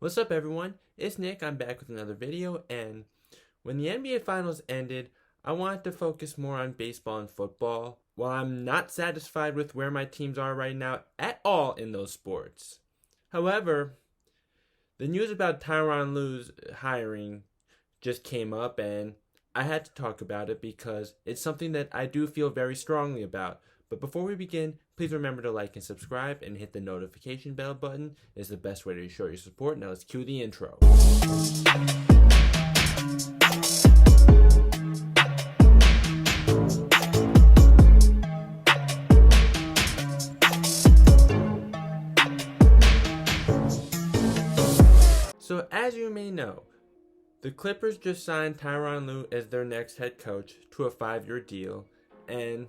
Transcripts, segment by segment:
What's up everyone, it's Nick. I'm back with another video, and when the NBA Finals ended, I wanted to focus more on baseball and football. While I'm not satisfied with where my teams are right now at all in those sports. However, the news about Tyronn Lue's hiring just came up and I had to talk about it because it's something that I do feel very strongly about. But before we begin, please remember to like and subscribe and hit the notification bell button. It's the best way to show your support. Now let's cue the intro. So as you may know, the Clippers just signed Tyronn Lue as their next head coach to a 5-year deal. And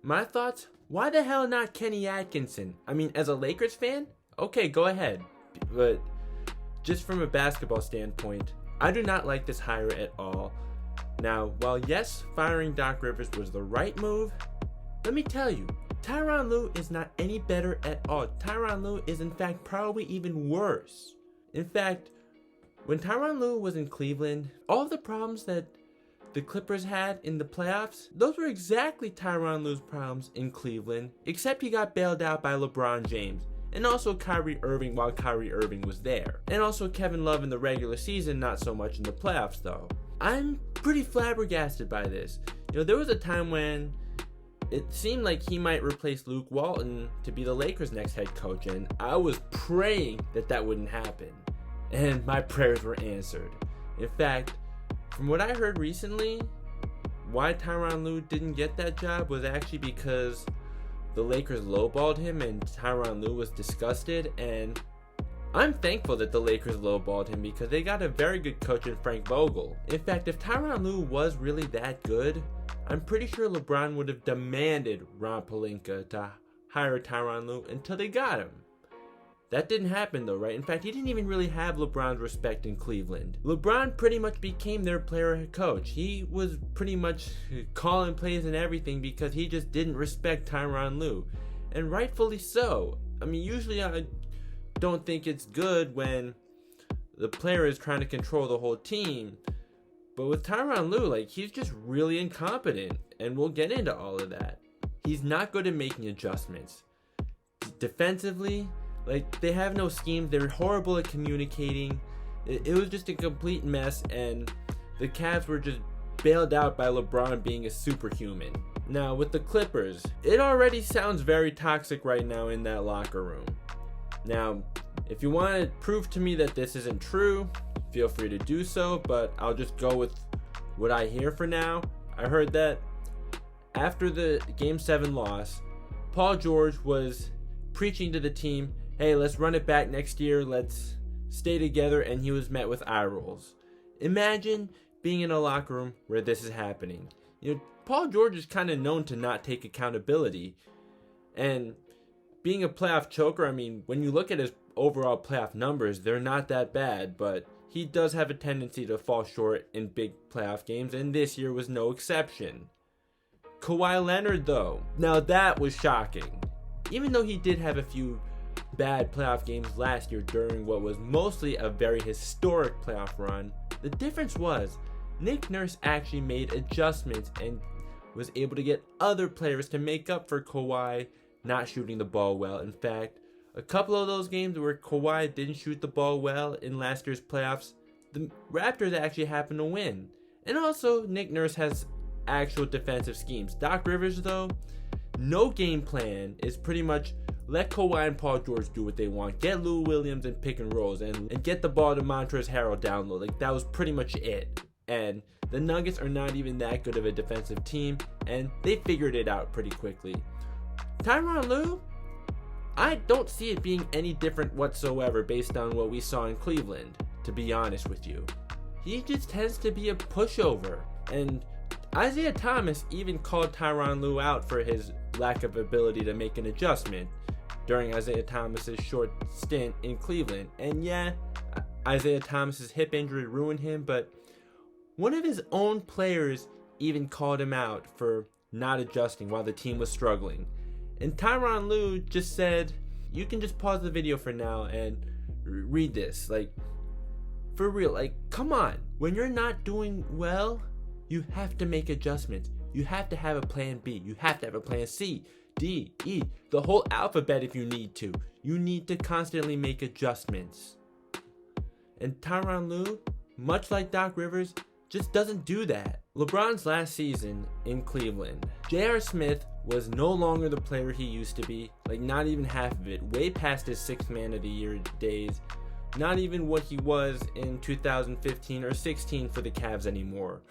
my thoughts, why the hell not Kenny Atkinson? I mean, as a Lakers fan, okay, go ahead. But just from a basketball standpoint, I do not like this hire at all. Now, while yes, firing Doc Rivers was the right move, let me tell you, Tyronn Lue is not any better at all. Tyronn Lue is in fact probably even worse. In fact, when Tyronn Lue was in Cleveland, all of the problems that the Clippers had in the playoffs, those were exactly Tyronn Lue's problems in Cleveland, except he got bailed out by LeBron James, and also Kyrie Irving while Kyrie Irving was there. And also Kevin Love in the regular season, not so much in the playoffs though. I'm pretty flabbergasted by this. You know, there was a time when it seemed like he might replace Luke Walton to be the Lakers' next head coach, and I was praying that that wouldn't happen. And my prayers were answered. In fact, from what I heard recently, why Tyronn Lue didn't get that job was actually because the Lakers lowballed him and Tyronn Lue was disgusted. And I'm thankful that the Lakers lowballed him because they got a very good coach in Frank Vogel. In fact, if Tyronn Lue was really that good, I'm pretty sure LeBron would have demanded Ron Pelinka to hire Tyronn Lue until they got him. That didn't happen though, right? In fact, he didn't even really have LeBron's respect in Cleveland. LeBron pretty much became their player coach. He was pretty much calling plays and everything because he just didn't respect Tyronn Lue. And rightfully so. I mean, usually I don't think it's good when the player is trying to control the whole team. But with Tyronn Lue, like, he's just really incompetent. And we'll get into all of that. He's not good at making adjustments. Defensively, like, they have no schemes. They're horrible at communicating. It was just a complete mess, and the Cavs were just bailed out by LeBron being a superhuman. Now, with the Clippers, it already sounds very toxic right now in that locker room. Now, if you want to prove to me that this isn't true, feel free to do so, but I'll just go with what I hear for now. I heard that after the Game 7 loss, Paul George was preaching to the team, hey, let's run it back next year, let's stay together, and he was met with eye rolls. Imagine being in a locker room where this is happening. You know, Paul George is kind of known to not take accountability, and being a playoff choker, I mean, when you look at his overall playoff numbers, they're not that bad, but he does have a tendency to fall short in big playoff games, and this year was no exception. Kawhi Leonard, though, now that was shocking. Even though he did have a few bad playoff games last year during what was mostly a very historic playoff run, the difference was Nick Nurse actually made adjustments and was able to get other players to make up for Kawhi not shooting the ball well. In fact, a couple of those games where Kawhi didn't shoot the ball well in last year's playoffs, the Raptors actually happened to win. And also, Nick Nurse has actual defensive schemes. Doc Rivers, though, no game plan, is pretty much let Kawhi and Paul George do what they want. Get Lou Williams and pick and rolls and get the ball to Montrezl Harrell down low. Like, that was pretty much it. And the Nuggets are not even that good of a defensive team, and they figured it out pretty quickly. Tyronn Lue, I don't see it being any different whatsoever based on what we saw in Cleveland, to be honest with you. He just tends to be a pushover. And Isaiah Thomas even called Tyronn Lue out for his lack of ability to make an adjustment during Isaiah Thomas's short stint in Cleveland. And yeah, Isaiah Thomas's hip injury ruined him, but one of his own players even called him out for not adjusting while the team was struggling. And Tyronn Lue just said, you can just pause the video for now and read this. Like, for real, like, come on. When you're not doing well, you have to make adjustments. You have to have a plan B. You have to have a plan C, D, E, the whole alphabet if you need to. You need to constantly make adjustments. And Tyronn Lue, much like Doc Rivers, just doesn't do that. LeBron's last season in Cleveland, J.R. Smith was no longer the player he used to be, like not even half of it, way past his 6th man of the year days, not even what he was in 2015 or 16 for the Cavs anymore.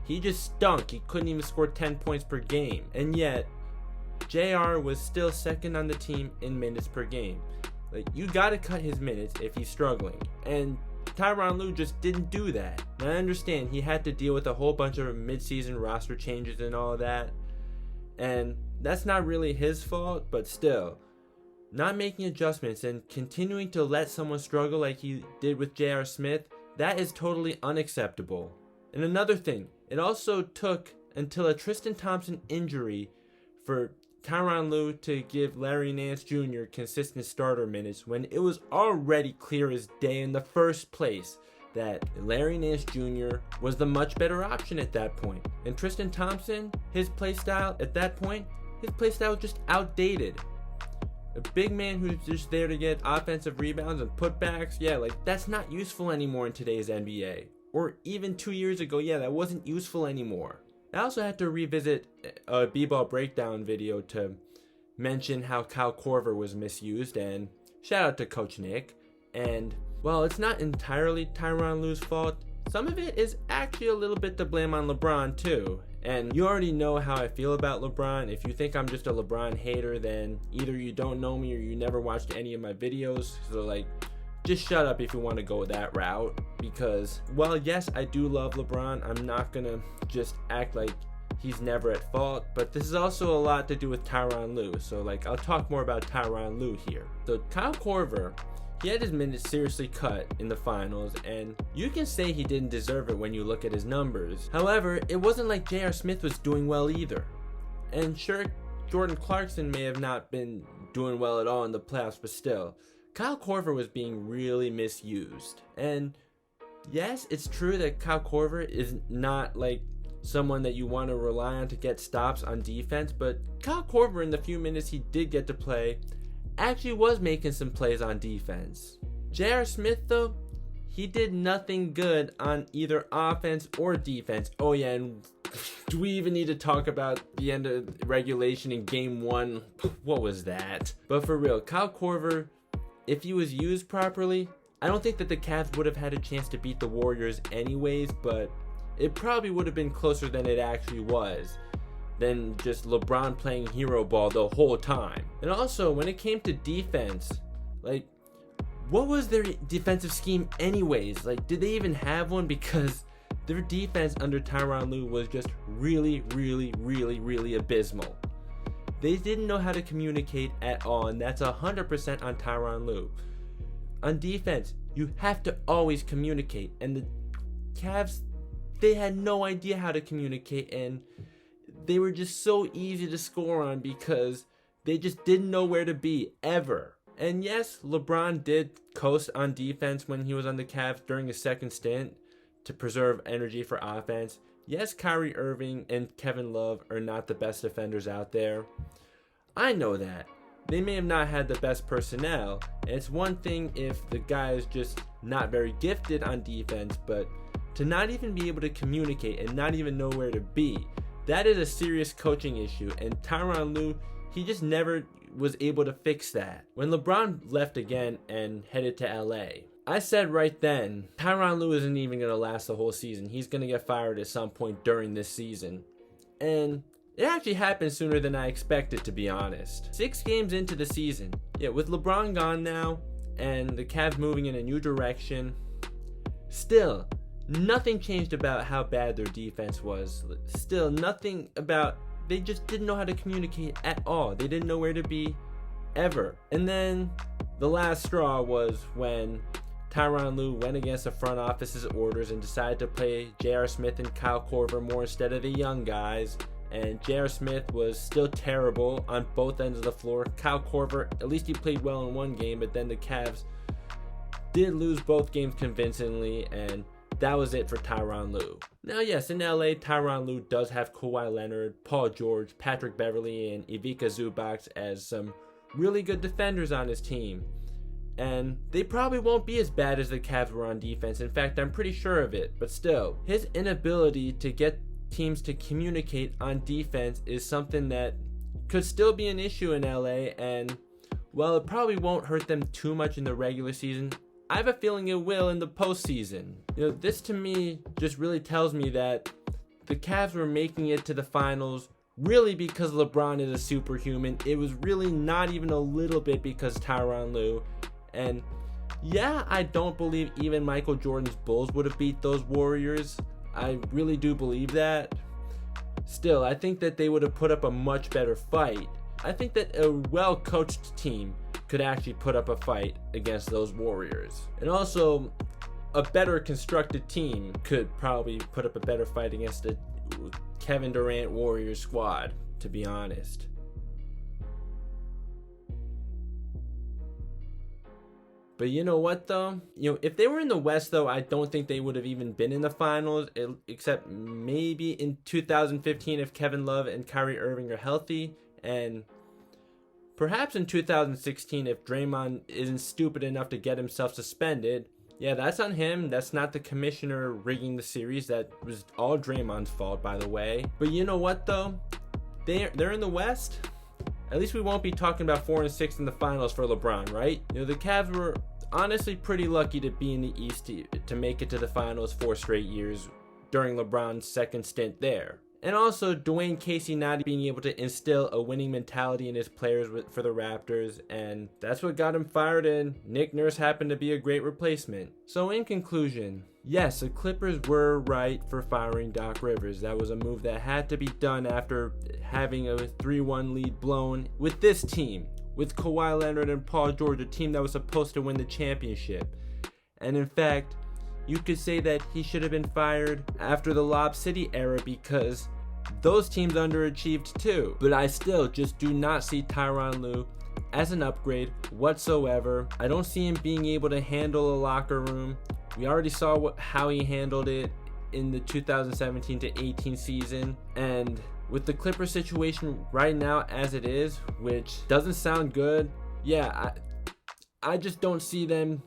He just stunk. He couldn't even score 10 points per game, and yet JR was still second on the team in minutes per game. Like, you gotta cut his minutes if he's struggling, and Tyronn Lue just didn't do that. And I understand he had to deal with a whole bunch of mid-season roster changes and all that, and that's not really his fault, but still, not making adjustments and continuing to let someone struggle like he did with J.R. Smith, that is totally unacceptable. And another thing, it also took until a Tristan Thompson injury for Tyronn Lue to give Larry Nance Jr. consistent starter minutes when it was already clear as day in the first place that Larry Nance Jr. was the much better option at that point. And Tristan Thompson, his playstyle at that point, his playstyle was just outdated. A big man who's just there to get offensive rebounds and putbacks, yeah, like that's not useful anymore in today's NBA. Or even 2 years ago, yeah, that wasn't useful anymore. I also had to revisit a B-Ball breakdown video to mention how Kyle Korver was misused, and shout out to Coach Nick. And while it's not entirely Tyronn Lue's fault, some of it is actually a little bit to blame on LeBron too. And you already know how I feel about LeBron. If you think I'm just a LeBron hater, then either you don't know me or you never watched any of my videos. So like, just shut up if you want to go that route, because while yes, I do love LeBron, I'm not gonna just act like he's never at fault, but this is also a lot to do with Tyronn Lue, so like I'll talk more about Tyronn Lue here. So Kyle Korver, he had his minutes seriously cut in the finals, and you can say he didn't deserve it when you look at his numbers. However, it wasn't like J.R. Smith was doing well either. And sure, Jordan Clarkson may have not been doing well at all in the playoffs, but still, Kyle Korver was being really misused. And yes, it's true that Kyle Korver is not like someone that you want to rely on to get stops on defense, but Kyle Korver, in the few minutes he did get to play, actually was making some plays on defense. J.R. Smith, though, he did nothing good on either offense or defense. Oh yeah, and do we even need to talk about the end of regulation in game 1? What was that? But for real, Kyle Korver, if he was used properly, I don't think that the Cavs would have had a chance to beat the Warriors anyways, but it probably would have been closer than it actually was, than just LeBron playing hero ball the whole time. And also, when it came to defense, like, what was their defensive scheme anyways? Like, did they even have one? Because their defense under Tyronn Lue was just really, really, really, really abysmal. They didn't know how to communicate at all, and that's 100% on Tyronn Lue. On defense, you have to always communicate, and the Cavs, they had no idea how to communicate, and they were just so easy to score on because they just didn't know where to be, ever. And yes, LeBron did coast on defense when he was on the Cavs during his second stint to preserve energy for offense. Yes, Kyrie Irving and Kevin Love are not the best defenders out there. I know that. They may have not had the best personnel, and it's one thing if the guy is just not very gifted on defense, but to not even be able to communicate and not even know where to be, that is a serious coaching issue, and Tyronn Lue, he just never was able to fix that. When LeBron left again and headed to LA, I said right then, Tyronn Lue isn't even going to last the whole season. He's going to get fired at some point during this season. And it actually happened sooner than I expected, to be honest. 6 games into the season, yeah, with LeBron gone now and the Cavs moving in a new direction, still, nothing changed about how bad their defense was. Still, nothing about, they just didn't know how to communicate at all. They didn't know where to be, ever. And then the last straw was when Tyronn Lue went against the front office's orders and decided to play J.R. Smith and Kyle Korver more instead of the young guys. And J.R. Smith was still terrible on both ends of the floor. Kyle Korver, at least he played well in one game, but then the Cavs did lose both games convincingly, and that was it for Tyronn Lue. Now, yes, in LA, Tyronn Lue does have Kawhi Leonard, Paul George, Patrick Beverley, and Ivica Zubac as some really good defenders on his team. And they probably won't be as bad as the Cavs were on defense. In fact, I'm pretty sure of it. But still, his inability to get teams to communicate on defense is something that could still be an issue in LA. And while it probably won't hurt them too much in the regular season, I have a feeling it will in the postseason. This to me just really tells me that the Cavs were making it to the finals really because LeBron is a superhuman. It was really not even a little bit because Tyronn Lue. And yeah, I don't believe even Michael Jordan's Bulls would have beat those Warriors. I really do believe that. Still, I think that they would have put up a much better fight. I think that a well-coached team could actually put up a fight against those Warriors. And also, a better constructed team could probably put up a better fight against a Kevin Durant Warriors squad, to be honest. But you know what though? If they were in the West though, I don't think they would have even been in the finals, except maybe in 2015 if Kevin Love and Kyrie Irving are healthy, and perhaps in 2016 if Draymond isn't stupid enough to get himself suspended. Yeah, that's on him. That's not the commissioner rigging the series. That was all Draymond's fault, by the way. But you know what though? They're in the West. At least we won't be talking about 4 and 6 in the finals for LeBron, right? The Cavs were honestly pretty lucky to be in the East to make it to the finals 4 straight years during LeBron's second stint there. And also Dwayne Casey not being able to instill a winning mentality in his players for the Raptors, and that's what got him fired, and Nick Nurse happened to be a great replacement. So in conclusion, yes, the Clippers were right for firing Doc Rivers. That was a move that had to be done after having a 3-1 lead blown with this team, with Kawhi Leonard and Paul George, a team that was supposed to win the championship. And in fact, you could say that he should have been fired after the Lob City era because those teams underachieved too. But I still just do not see Tyronn Lue as an upgrade whatsoever. I don't see him being able to handle a locker room. We already saw how he handled it in the 2017-18 season. And with the Clippers situation right now as it is, which doesn't sound good, yeah, I just don't see them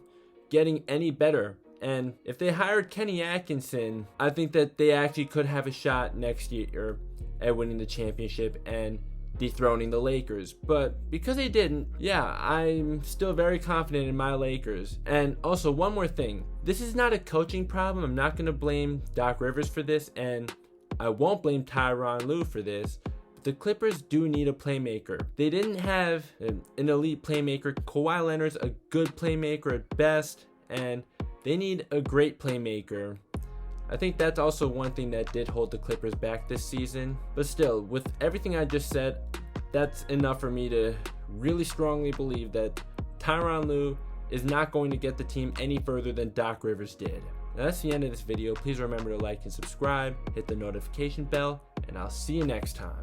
getting any better. And if they hired Kenny Atkinson, I think that they actually could have a shot next year at winning the championship and dethroning the Lakers. But because they didn't, yeah, I'm still very confident in my Lakers. And also, one more thing. This is not a coaching problem. I'm not going to blame Doc Rivers for this, and I won't blame Tyronn Lue for this. The Clippers do need a playmaker. They didn't have an elite playmaker. Kawhi Leonard's a good playmaker at best, and they need a great playmaker. I think that's also one thing that did hold the Clippers back this season. But still, with everything I just said, that's enough for me to really strongly believe that Tyronn Lue is not going to get the team any further than Doc Rivers did. Now that's the end of this video. Please remember to like and subscribe, hit the notification bell, and I'll see you next time.